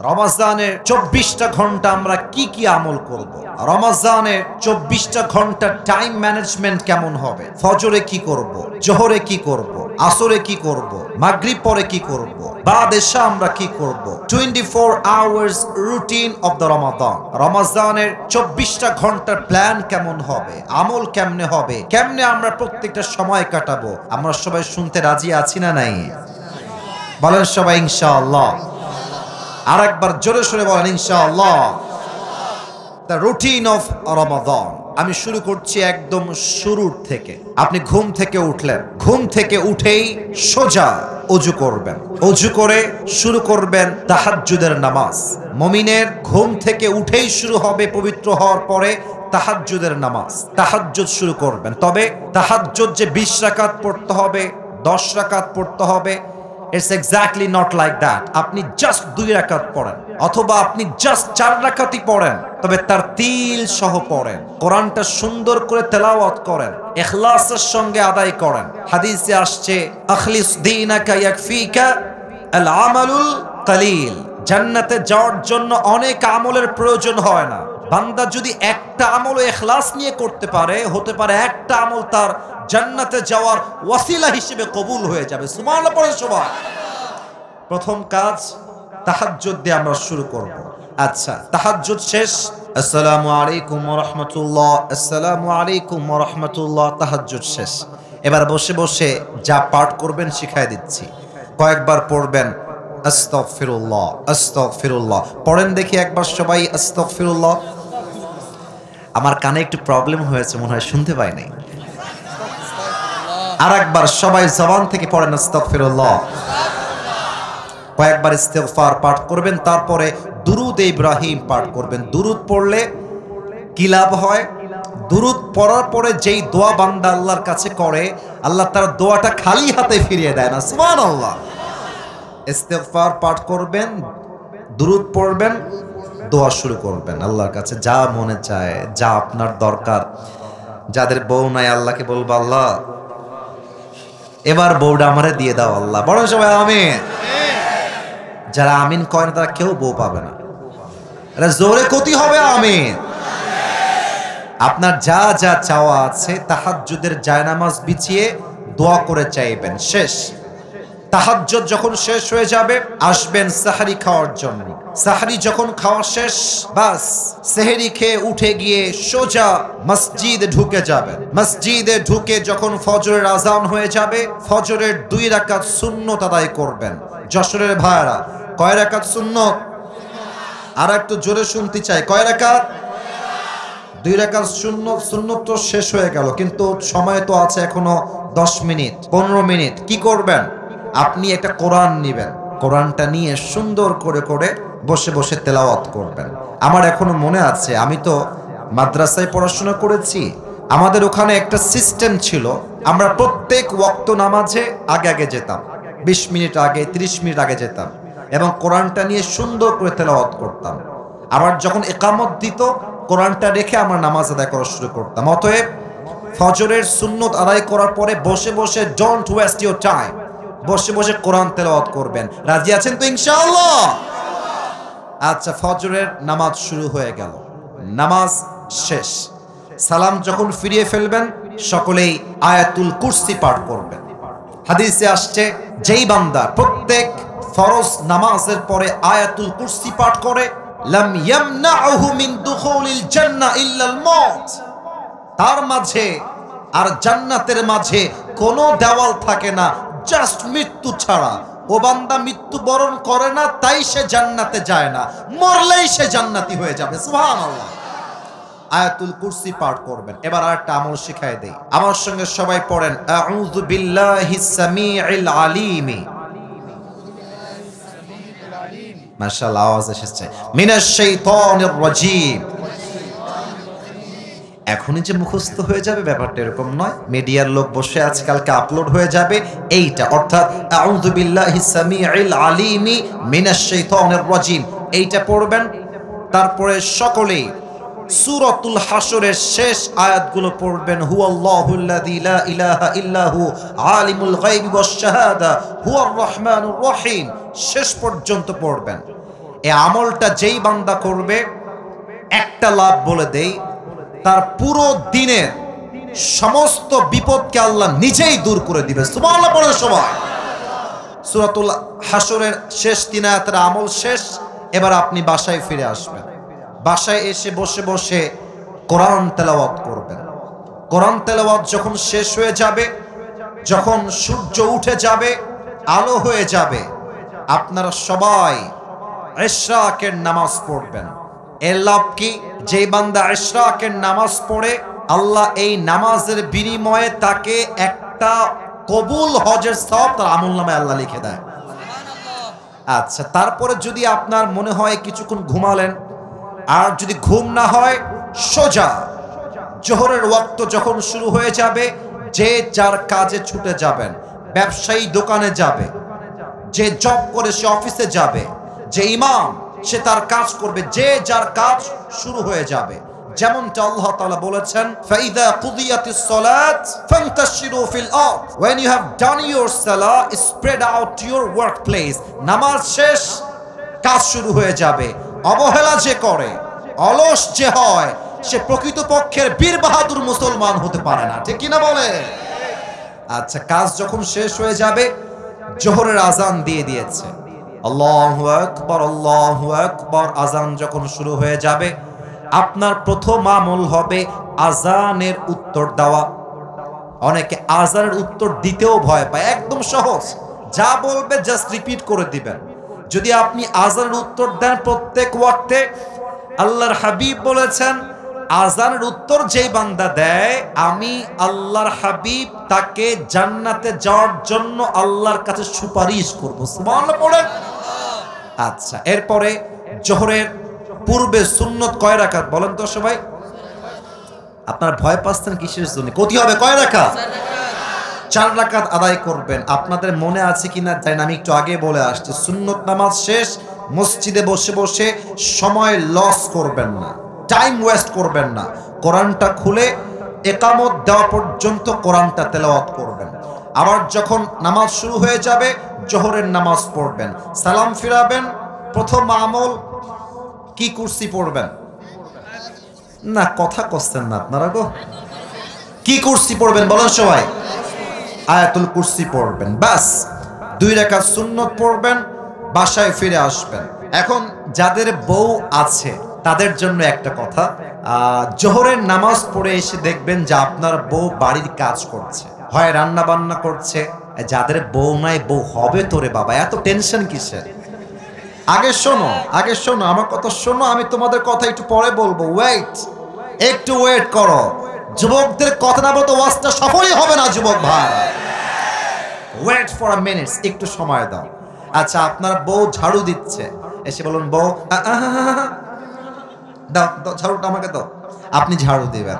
রমজানের 24টা ঘন্টা আমরা কি কি আমল করব? রমজানের 24টা ঘন্টা টাইম ম্যানেজমেন্ট কেমন হবে? ফজরে কি করব, জোহরে কি করব, আসরে কি করব, মাগরিব পরে কি করব, বাদ এশা আমরা কি করব? 24 আওয়ার্স রুটিন অফ দ্য রমাদান। রমজানের 24টা ঘন্টার প্ল্যান কেমন হবে, আমল কেমনে হবে, কেমনে আমরা প্রত্যেকটা সময় কাটাবো? আমরা সবাই শুনতে রাজি আছি না নাই? বলেন সবাই ইনশাআল্লাহ। আর একবার জোরে সোরে বলেন ইনশাআল্লাহ। দ্য রুটিন অফ রমাদান। আমি শুরু করছি একদম শুরুর থেকে। আপনি ঘুম থেকে উঠলেন, ঘুম থেকে উঠেই সোজা অজু করবেন, অজু করে শুরু করবেন তাহাজ্জুদের নামাজ। মুমিনের ঘুম থেকে উঠেই শুরু হবে পবিত্র হওয়ার পরে তাহাজ্জুদের নামাজ। তাহাজ্জুদ শুরু করবেন, তবে তাহাজ্জুদ যে 20 রাকাত পড়তে হবে, 10 রাকাত পড়তে হবে, it's exactly not like that. আপনি জাস্ট 2 রাকাত পড়েন, অথবা আপনি জাস্ট 4 রাকাতই পড়েন, তবে তার তিল সহ পড়েন। কোরআনটা সুন্দর করে তেলাওয়াত করেন, ইখলাসের সঙ্গে আদায় করেন। হাদিসে আসছে আখলিস দীনাকা ইয়াকফিকা আল আমালুল কালিল। জান্নাতে যাওয়ার জন্য অনেক আমলের প্রয়োজন হয় না। বান্দা যদি একটা আমল ইখলাস নিয়ে করতে পারে, হতে পারে একটা আমল তার জান্নাতে যাওয়ার ওয়াসিলা হিসেবে কবুল হয়ে যাবে। সুবহানাল্লাহ পড়েন সবাই। প্রথম কাজ তাহাজ্জুদ দিয়ে আমরা শুরু করব। আচ্ছা, তাহাজ্জুদ শেষ, আসসালামু আলাইকুম ওয়া রাহমাতুল্লাহ, আসসালামু আলাইকুম ওয়া রাহমাতুল্লাহ, তাহাজ্জুদ শেষ। এবার বসে বসে যা পাঠ করবেন শিখাই দিচ্ছি। কয়েকবার পড়বেন আস্তাগফিরুল্লাহ, আস্তাগফিরুল্লাহ। পড়েন দেখি একবার সবাই আস্তাগফিরুল্লাহ। আমার কানে একটু প্রবলেম হয়েছে, মনে হয় শুনতে পাই নাই। আর একবার সবাই জবান থেকে পড়েন আস্তাগফিরুল্লাহ। কয়েকবার ইস্তিগফার পাঠ করবেন, তারপরে দুরুদ ইব্রাহিম পাঠ করবেন। দুরুদ পড়লে কি লাভ হয়? দুরুদ পড়ার পরে যেই দোয়া বান্দা আল্লাহর কাছে করে, আল্লাহ তার দোয়াটা খালি হাতে ফিরিয়ে দেয় না। সুবহানাল্লাহ। ইস্তিগফার পাঠ করবেন, দুরুদ পড়বেন, দোয়া শুরু করবেন আল্লাহর কাছে। যা মনে চায়, যা আপনার দরকার। যাদের বউ নাই আল্লাহকে বলবো, আল্লাহ এবার বউটা আমারে দিয়ে দাও আল্লাহ। বড় সবাই আমিন। যারা আমিন কয় না তারা কেউ বউ পাবে না। এটা জোরে কতি হবে আমিন। আপনার যা যা চাওয়া আছে তাহাজ্জুদের জায়নামাজ বিছিয়ে দোয়া করে চাইবেন। শেষ। তাহাজ্জুদ যখন শেষ হয়ে যাবে, আসবেন সাহরি খাওয়ার জন্য। সাহরি যখন খাওয়া শেষ, বাস সেহরি খেয়ে উঠে গিয়ে সোজা মসজিদে ঢুকে যাবেন। মসজিদে ঢুকে যখন ফজরের আজান হয়ে যাবে, ফজরের 2 রাকাত সুন্নত আদায় করবেন। যশোরের ভাইরা, কয় রাকাত সুন্নত? আর একটু জোরে শুনতে চাই, কয় রাকাত? 2 রাকাত সুন্নত। সুন্নত তো শেষ হয়ে গেল, কিন্তু সময় তো আছে এখনো 10 মিনিট 15 মিনিট। কি করবেন? আপনি একটা কোরআন নেবেন, কোরআনটা নিয়ে সুন্দর করে করে বসে বসে তেলাওয়াত করবেন। আমার এখনো মনে আছে, আমি তো মাদ্রাসায় পড়াশোনা করেছি। আমাদের ওখানে একটা সিস্টেম ছিল, আমরা প্রত্যেক ওয়াক্ত নামাজে আগে আগে যেতাম, 20 মিনিট আগে, 30 মিনিট আগে যেতাম, এবং কোরআনটা নিয়ে সুন্দর করে তেলাওয়াত করতাম। আবার যখন ইকামত দিত, কোরআনটা রেখে আমরা নামাজ আদায় করা শুরু করতাম। অতএব ফজরের সুন্নত আদায় করার পরে বসে বসে ডোন্ট ওয়েস্ট ইউর টাইম, বসে বসে কোরআন তেলাওয়াত করবেন। রাজি আছেন তো ইনশাআল্লাহ? আচ্ছা, ফজরের নামাজ শুরু হয়ে গেল, নামাজ শেষ। সালাম যখন ফিরিয়ে ফেলবেন, সকলেই আয়াতুল কুরসি পাঠ করবেন। হাদিসে আসছে, যেই বান্দা প্রত্যেক ফরজ নামাজের পরে আয়াতুল কুরসি পাঠ করে, লাম ইয়ামনাহু মিন দুখুলিল জান্নাহ ইল্লাল মউত, তার মাঝে আর জান্নাতের মাঝে কোনো দেওয়াল থাকে না, জাস্ট মৃত্যু ছাড়া। ও বান্দা মৃত্যু বরণ করে না, তাই সে জান্নাতে যায় না, মরলেই সে জান্নাতি হয়ে যাবে। সুবহানাল্লাহ। আয়াতুল কুরসি পাঠ করবেন। এবার আরেকটা আমল শিখাই দেই, আমার সঙ্গে সবাই পড়েন আউযু বিল্লাহিস সামিউল আলিম। মাশাআল্লাহ, আওয়াজ এসেছে। মিনাশ শাইতানির রাজীম। এখনই যে মুখস্থ হয়ে যাবে ব্যাপারটা এরকম নয়। মিডিয়ার লোক বসে আছে, কালকে আপলোড হয়ে যাবে এইটা, অর্থাৎ আউযু বিল্লাহিস সামিউল আলিম মিনাশ শাইতানির রাজীম, এইটা পড়বেন। তারপরে সকলেই সূরাতুল হাশরের শেষ আয়াতগুলো পড়বেন। হুয়াল্লাহুল্লাযী লা ইলাহা ইল্লাহু আলিমুল গায়বি ওয়াশ শাহাদা হুয়ার রহমানুর রহিম, শেষ পর্যন্ত পড়বেন। এই আমলটা যেই বান্দা করবে, একটা লাভ বলে দেই, তার পুরো দিনের সমস্ত বিপদকে আল্লাহ নিজেই দূর করে দিবে। সুবহানাল্লাহ পড়েন সবাই। সূরাতুল হাশরের শেষ 3 আয়াতের আমল শেষ। এবার আপনি বাসায় ফিরে আসবেন। বাসায় এসে বসে বসে কোরআন তেলাওয়াত করবেন। কোরআন তেলাওয়াত যখন শেষ হয়ে যাবে, যখন সূর্য উঠে যাবে, আলো হয়ে যাবে, আপনারা সবাই ইশরাকের নামাজ পড়বেন। এর লাভ কি? যেই বান্দা ইশরাকের নামাজ পড়ে, আল্লাহ এই নামাজের বিনিময়ে তাকে একটা কবুল হজের সওয়াব তার আমলনামায় আল্লাহ লিখে দেয়। আচ্ছা, তারপরে যদি আপনার মনে হয় কিছুক্ষণ ঘুমালেন, আর যদি ঘুম না হয়, সোজা জোহরের ওয়াক্ত যখন শুরু হয়ে যাবে, যে যার কাজে ছুটে যাবেন। ব্যবসায়ী দোকানে যাবে, যে জব করে সে অফিসে যাবে, যে ইমাম সে তার কাজ করবে, যে যার কাজ শুরু হয়ে যাবে। যেমনটা আল্লাহ তাআলা বলেছেন, ফাইদা কুদিয়াতিস সালাত ফান্তাশিরু ফিল আরদ, when you have done your salah spread out to your workplace। নামাজ শেষ, কাজ শুরু হয়ে যাবে। অবহেলা যে করে, অলস যে হয়, সে প্রকৃতপক্ষের বীর বাহাদুর মুসলমান হতে পারে না। ঠিক কি না বলে? আচ্ছা, কাজ যখন শেষ হয়ে যাবে, জোহরের আজান দিয়ে দিয়েছে, আল্লাহু আকবার আল্লাহু আকবার, আজান যখন শুরু হয়ে যাবে, আপনার প্রথম আমল হবে আজানের উত্তর দেওয়া। অনেকে আজানের উত্তর দিতেও ভয় পায়। একদম সহজ, যা বলবে জাস্ট রিপিট করে দিবেন। যদি আপনি আজানের উত্তর দেন প্রত্যেক ওয়াক্তে, আল্লাহর হাবিব বলেছেন, আজানের উত্তর যেই বান্দা দেয়, আমি আল্লাহর হাবিব তাকে জান্নাতে যাওয়ার জন্য আল্লাহর কাছে সুপারিশ করব। সুবহানাল্লাহ পড়েন। আচ্ছা, এরপরে জোহরের পূর্বে সুন্নত কয় রাকাত বলেন তো সবাই? আপনারা ভয় পাচ্ছেন কিসের জন্য? কতি হবে? কয় রাকাত? 4 রাকাত আদায় করবেন। আপনাদের মনে আছে কিনা জানি না, আমি একটু আগে বলে আসছি, সুন্নত নামাজ শেষ, মসজিদে বসে বসে সময় লস করবেন না, টাইম ওয়েস্ট করবেন না। কোরআনটা খুলে ইকামত দেওয়া পর্যন্ত কোরআনটা তেলাওয়াত করবেন। আবার যখন নামাজ শুরু হয়ে যাবে, জোহরের নামাজ পড়বেন, সালাম ফিরাবেন। প্রথম আমল কি? কুরসি পড়বেন না? কথা কচ্ছেন না আপনারা গো। কি কুরসি পড়বেন বলেন সবাই? আয়াতুল কুরসি পড়বেন। বাস 2 রাকাত সুন্নত পড়বেন, বাসায় ফিরে আসবেন। এখন যাদের বউ আছে তাদের জন্য একটা কথা, জোহরের নামাজ পড়ে এসে দেখবেন যে আপনার বউ বাড়ির কাজ করছে, হয় রান্না বান্না করছে। যাদের বউ নাই, বউ হবে তোরে বাবা, এত টেনশন কিসের? আগে শোনো, আগে শোনো আমার কথা, শোনো, আমি তোমাদের কথা একটু পরে বলবো। ওয়েট, একটু ওয়েট করো। যুবকদের কথা না বলতে ওয়াজটা সফলই হবে না যুবক ভাই। ওয়েট ফর আ মিনিট, একটু সময় দাও। আচ্ছা, আপনার বউ ঝাড়ু দিচ্ছে, এসে বলুন, বউ দাও দাও ঝাড়ুটা আমাকে দাও। আপনি ঝাড়ু দিবেন।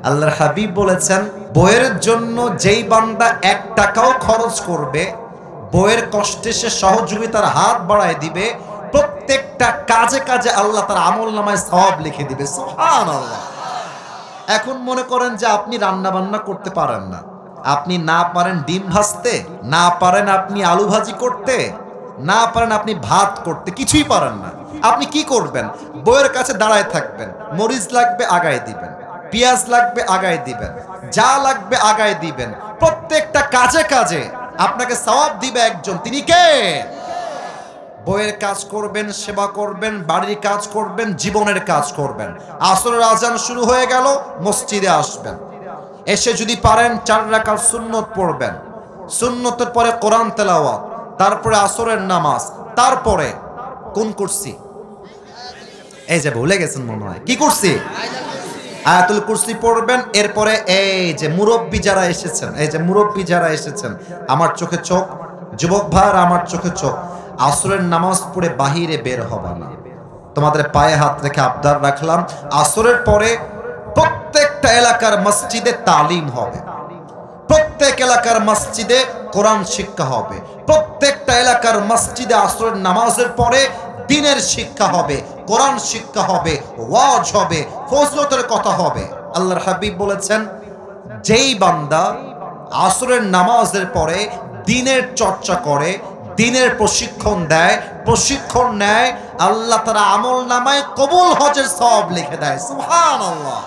আল্লাহর হাবিব বলেছেন, বউয়ের জন্য যেই বান্দা 1 টাকাও খরচ করবে, বউয়ের কষ্টে সে সহযোগিতার হাত বাড়ায় দিবে, প্রত্যেকটা কাজে কাজে আল্লাহ তার আমলনামায় সওয়াব লিখে দিবে। সুবহানাল্লাহ। এখন মনে করেন যে আপনি রান্না বান্না করতে পারেন না, আপনি না পারেন ডিম ভাজতে, না পারেন আপনি আলু ভাজি করতে, না পারেন আপনি ভাত করতে, কিছুই পারেন না। আপনি কি করবেন? বউয়ের কাছে দাঁড়ায় থাকবেন। মরিচ লাগবে আগায় দিবেন, পেঁয়াজ লাগবে আগায় দিবেন, যা লাগবে আগায় দিবেন। প্রত্যেকটা কাজে কাজে আপনাকে সওয়াব দিবে একজন, তিনি কে? বউয়ের কাজ করবেন, সেবা করবেন, বাড়ির কাজ করবেন, জীবনের কাজ করবেন। আসরের আজান শুরু হয়ে গেল, মসজিদে আসবেন। এসে যদি পারেন 4 রাকাত সুন্নত পড়বেন, সুন্নতের পরে কোরআন তেলাওয়াত, তারপরে আসরের নামাজ, তারপরে কোন কুরসি? এই যে ভুলে গেছেন মনে হয়, কি কুরসি? আয়াতুল কুরসি পড়বেন। এরপরে এই যে মুরব্বী যারা এসেছেন, এই যে মুরব্বী যারা এসেছেন, আমার চোখে চোখ, যুবক ভাইর আমার চোখে চোখ, আসরের নামাজ পড়ে বাহিরে বের হবে না। তোমাদের পায়ে হাত রেখে আবদার রাখলাম, আসরের পরে প্রত্যেকটা এলাকার মসজিদে তালিম হবে, প্রত্যেক এলাকার মসজিদে কোরআন শিক্ষা হবে, প্রত্যেকটা এলাকার মসজিদে আসরের নামাজের পরে দ্বীনের শিক্ষা হবে, কোরআন শিক্ষা হবে, ওয়াজ হবে, ফজিলতের কথা হবে। আল্লাহর হাবিব বলেছেন, যেই বান্দা আসরের নামাজের পরে দ্বীনের চর্চা করে, দ্বীনের প্রশিক্ষণ দেয়, প্রশিক্ষণ নেয়, আল্লাহ তাআলা আমল নামায় কবুল হজের সওয়াব লিখে দেয়। সুবহানাল্লাহ।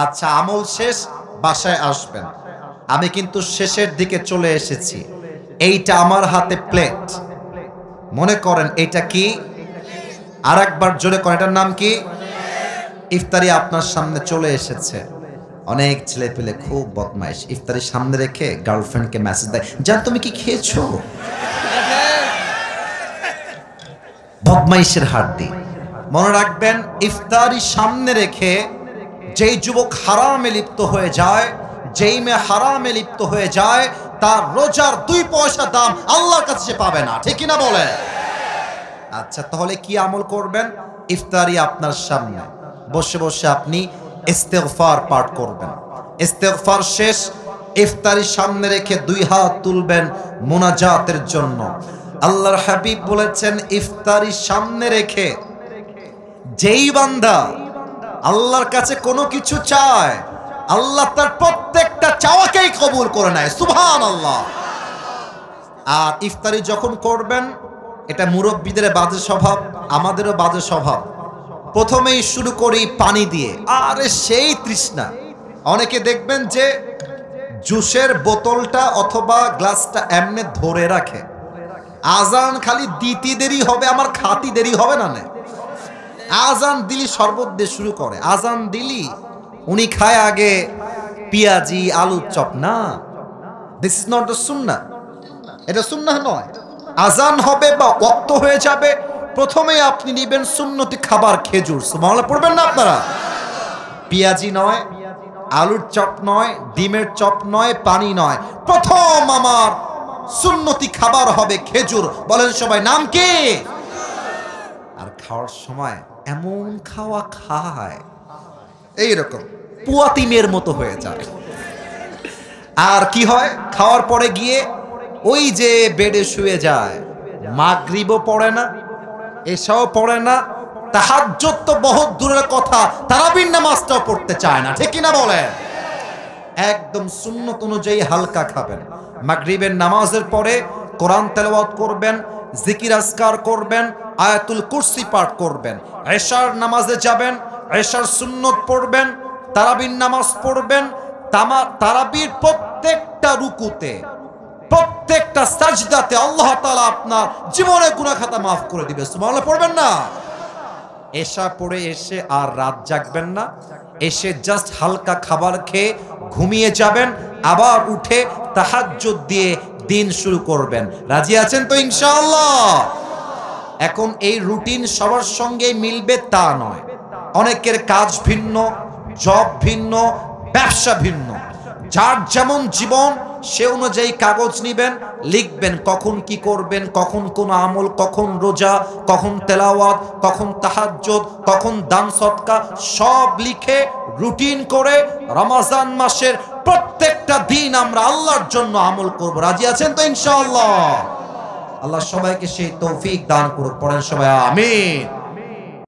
আচ্ছা, আমল শেষ, বাসায় আসবেন। আমি কিন্তু শেষের দিকে চলে এসেছি। এইটা আমার হাতে প্লেট, মনে করেন এটা কি? আর একবার জোরে করেন, এটার নাম কি? ইফতারি আপনার সামনে চলে এসেছে। অনেক ছেলে পেলে খুব বদমাইশ, ইফতারি সামনে রেখে গার্লফ্রেন্ডকে মেসেজ দেয়, জান তুমি কি খেয়েছো? বদমাইশের হাড্ডি। মনে রাখবেন, ইফতারি সামনে রেখে যেই যুবক হারামে লিপ্ত হয়ে যায়, যেই মেয়ে হারামে লিপ্ত হয়ে যায়, তার রোজার 2 পয়সা দাম আল্লাহর কাছে সে পাবে না। ঠিক কিনা বলে? আচ্ছা, তাহলে কি আমল করবেন? ইফতারি আপনার সামনে, বসে বসে আপনি ইস্তেগফার পাঠ করবেন। ইস্তেগফার শেষ, ইফতারি সামনে রেখে 2 হাত তুলবেন মুনাজাতের জন্য। আল্লাহর হাবিব বলেছেন, ইফতারি সামনে রেখে যেই বান্দা আল্লাহর কাছে কোনো কিছু চায়, আল্লাহ তার প্রত্যেকটা চাওয়াকেই কবুল করে নেয়। সুবহানাল্লাহ। আর ইফতারি যখন করবেন, এটা মুরব্বীদের বাজে স্বভাব, আমাদেরও বাজে স্বভাব। প্রথমেই শুরু করি পানি দিয়ে, আরে সেই তৃষ্ণা। অনেকে দেখবেন যে জুসের বোতলটা অথবা গ্লাসটা এমনি ধরে রাখে, আজান খালি দিতে দেরি হবে, আমার খাতি দেরি হবে না। আজান দিলি শরবত দিয়ে শুরু করে, আজান দিলি উনি খায় আগে পেঁয়াজি আলুর চপ। না, দিস ইজ নট দ্য সুন্নাহ। এটা সুন্নাহ নয়। আজান হবে বা ওয়াক্ত হয়ে যাবে, প্রথমে আপনি নিবেন সুন্নতি খাবার খেজুর। সুবহানাল্লাহ পড়বেন না আপনারা? পেঁয়াজি নয়, আলুর চপ নয়, ডিমের চপ নয়, পানি নয়, প্রথম আমার সুন্নতি খাবার হবে খেজুর। বলেন সবাই, নাম কি? আর খাওয়ার সময় এমন খাওয়া খায়, এইরকম পুয়াতিমের মতো হয়ে যায়। আর কি হয়, খাওয়ার পরে গিয়ে ওই যে বেডে শুয়ে যায়, মাগরিবও পড়ে না, এশাও পড়ে না, তাহাজ্জুদ তো বহুত দূরের কথা, তারাবির নামাজটাও পড়তে চায় না। ঠিক কিনা বলেন? একদম সুন্নত অনুযায়ী হালকা খাবেন। মাগরিবের নামাজের পরে কোরআন তেলাওয়াত করবেন, জিকির আজকার করবেন, আয়াতুল কুরসি পাঠ করবেন। এশার নামাজে যাবেন, এশার সুন্নত পড়বেন, তারাবির নামাজ পড়বেন। তারাবির প্রত্যেকটা রুকুতে, প্রত্যেকটা সাজদাতে আল্লাহ তাআলা আপনার জীবনের গুনাহ খাতা মাফ করে দিবে। সুবহানাল্লাহ পড়বেন না? এশা পড়ে এসে আর রাত জাগবেন না, এসে জাস্ট হালকা খাবার খেয়ে ঘুমিয়ে যাবেন, আবার উঠে তাহাজ্জুদ দিয়ে দিন শুরু করবেন। রাজি আছেন তো ইনশাআল্লাহ? এখন এই রুটিন সবার সঙ্গে মিলবে তা নয়। অনেকের কাজ ভিন্ন, জব ভিন্ন, ব্যবসা ভিন্ন। যার যেমন জীবন সে অনুযায়ী কাগজ নিবেন, লিখবেন কখন কি করবেন, কখন কোন আমল, কখন রোজা, কখন তেলাওয়াত, কখন তাহাজ্জুদ, কখন দান সদকা, সব লিখে রুটিন করে রমজান মাসের প্রত্যেকটা দিন আমরা আল্লাহর জন্য আমল করব। রাজি আছেন তো ইনশাআল্লাহ? আল্লাহ সবাইকে সেই তৌফিক দান করুক। পড়েন সবাই আমিন।